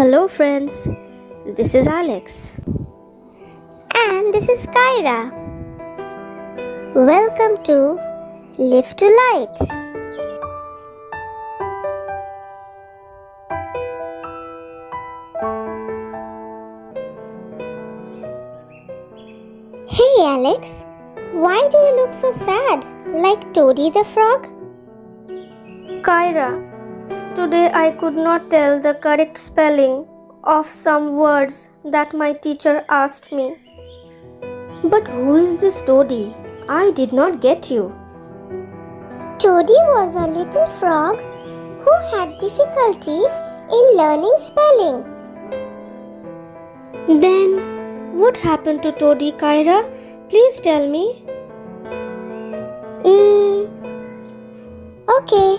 Hello, friends. This is Alex. And this is Kyra. Welcome to Live to Light. Hey Alex, why do you look so sad, like Toady the frog? Kyra, today I could not tell the correct spelling of some words that my teacher asked me. But who is this Toady? I did not get you. Toady was a little frog who had difficulty in learning spellings. Then, what happened to Toady, Kyra? Please tell me. Okay,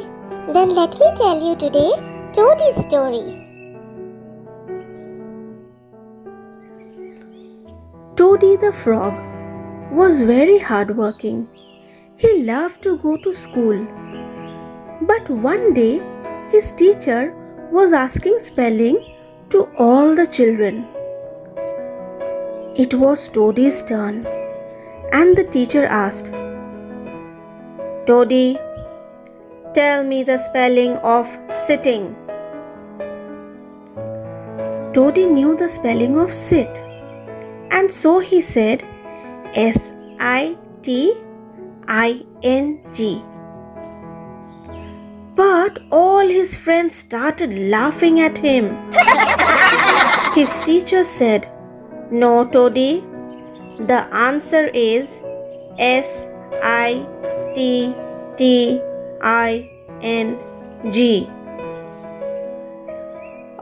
then let me tell you today Toady's story. Toady the frog was very hardworking. He loved to go to school. But one day, his teacher was asking spelling to all the children. It was Toady's turn, and the teacher asked, Toady, tell me the spelling of sitting. Toady knew the spelling of sit, and so he said SITING. But all his friends started laughing at him. His teacher said, No, Toady, the answer is SITTING.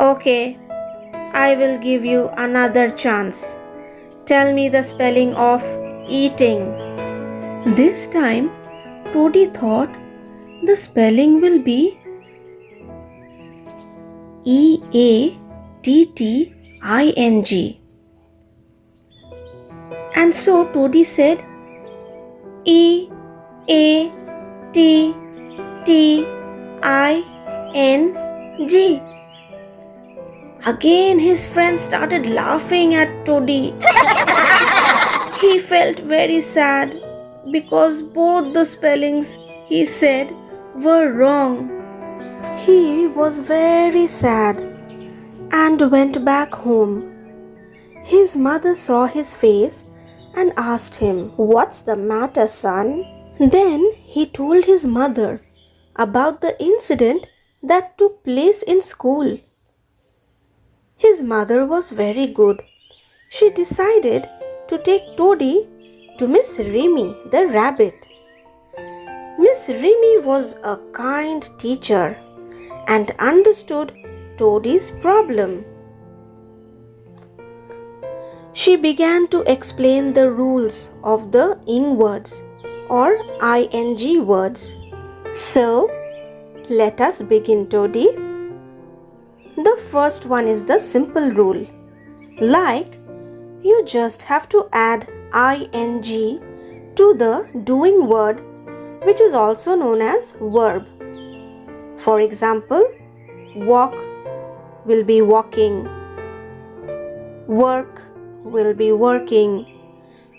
Okay, I will give you another chance. Tell me the spelling of eating. This time, Toady thought the spelling will be EATTING. And so Toady said EATTING. Again his friends started laughing at Toady. He felt very sad because both the spellings he said were wrong. He was very sad and went back home. His mother saw his face and asked him, What's the matter, son? Then he told his mother about the incident that took place in school. His mother was very good. She decided to take Toady to Miss Remy the rabbit. Miss Remy was a kind teacher and understood Toady's problem. She began to explain the rules of the ing words or ing words. So, let us begin, Toady. The first one is the simple rule. Like, you just have to add ing to the doing word, which is also known as verb. For example, walk will be walking, work will be working,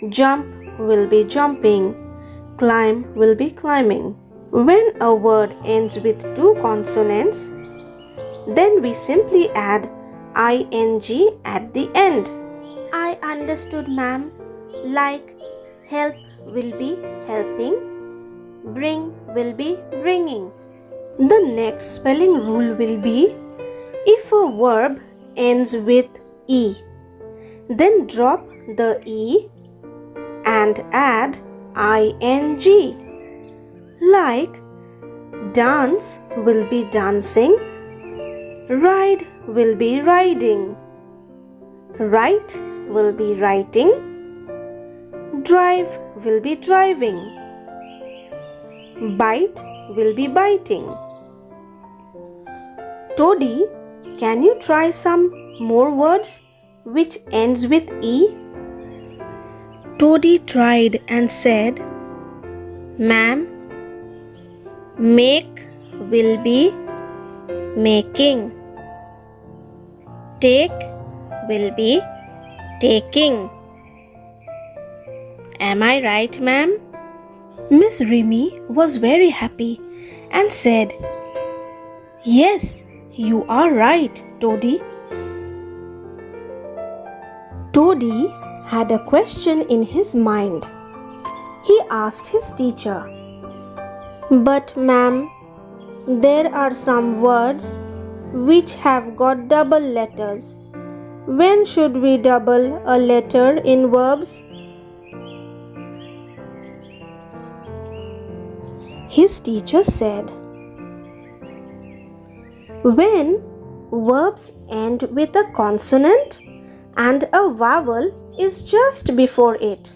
jump will be jumping, climb will be climbing. When a word ends with two consonants, then we simply add ing at the end. I understood, ma'am. Like help will be helping, bring will be bringing. The next spelling rule will be if a verb ends with E, then drop the E and add ing. Like dance will be dancing, ride will be riding, write will be writing, drive will be driving, bite will be biting. Toady, can you try some more words which ends with E? Toady tried and said, Ma'am, make will be making, Take will be taking. Am I right, ma'am? Miss Remy was very happy and said, "Yes, you are right, Toady." Toady had a question in his mind. He asked his teacher, "But ma'am, there are some words which have got double letters. When should we double a letter in verbs?" His teacher said, "When verbs end with a consonant and a vowel is just before it,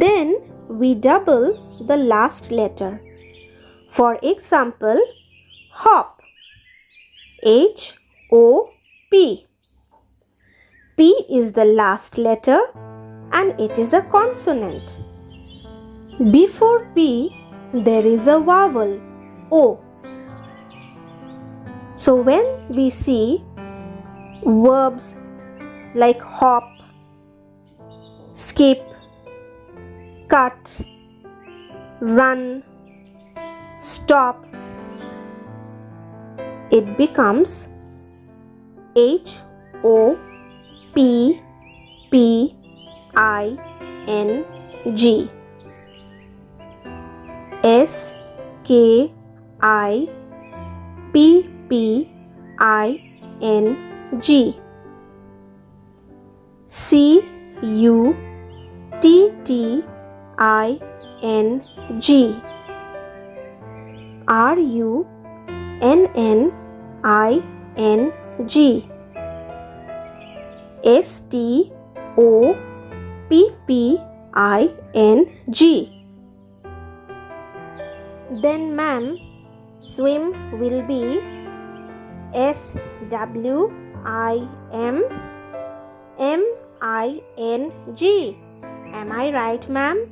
then we double the last letter. For example, hop, H-O-P. P is the last letter and it is a consonant. Before P, there is a vowel, O. So when we see verbs like hop, skip, cut, run, stop, it becomes H-O-P-P-I-N-G, S-K-I-P-P-I-N-G, C-U-T-T-I-N-G, R-U-N-N-I-N-G, S-T-O-P-P-I-N-G. Then ma'am, swim will be S-W-I-M-M-I-N-G. Am I right, ma'am?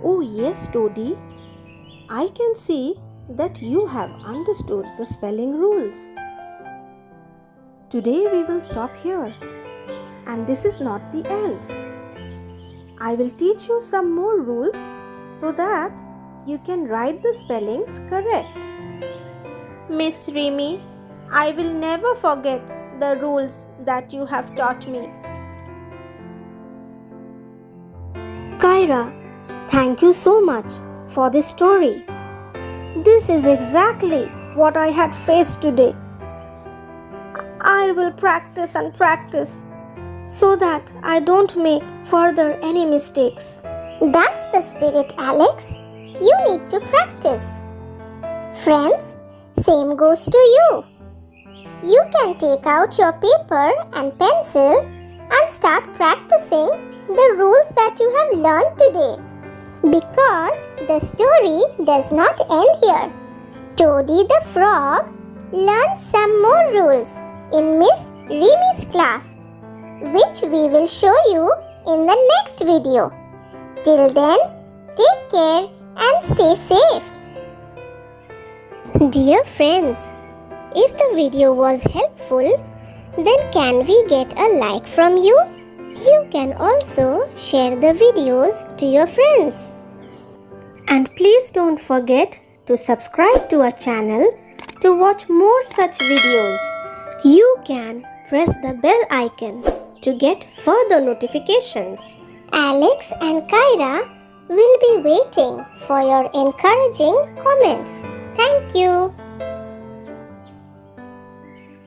Oh yes, Toady. I can see that you have understood the spelling rules. Today we will stop here. And this is not the end. I will teach you some more rules so that you can write the spellings correct. Miss Remy, I will never forget the rules that you have taught me. Kyra, thank you so much for this story. This is exactly what I had faced today. I will practice and practice so that I don't make further any mistakes. That's the spirit, Alex. You need to practice. Friends, same goes to you. You can take out your paper and pencil and start practicing the rules that you have learned today. Because the story does not end here. Toady the Frog learned some more rules in Miss Remy's class, which we will show you in the next video. Till then, take care and stay safe. Dear friends, if the video was helpful, then can we get a like from you? You can also share the videos to your friends. And please don't forget to subscribe to our channel to watch more such videos. You can press the bell icon to get further notifications. Alex and Kyra will be waiting for your encouraging comments. Thank you.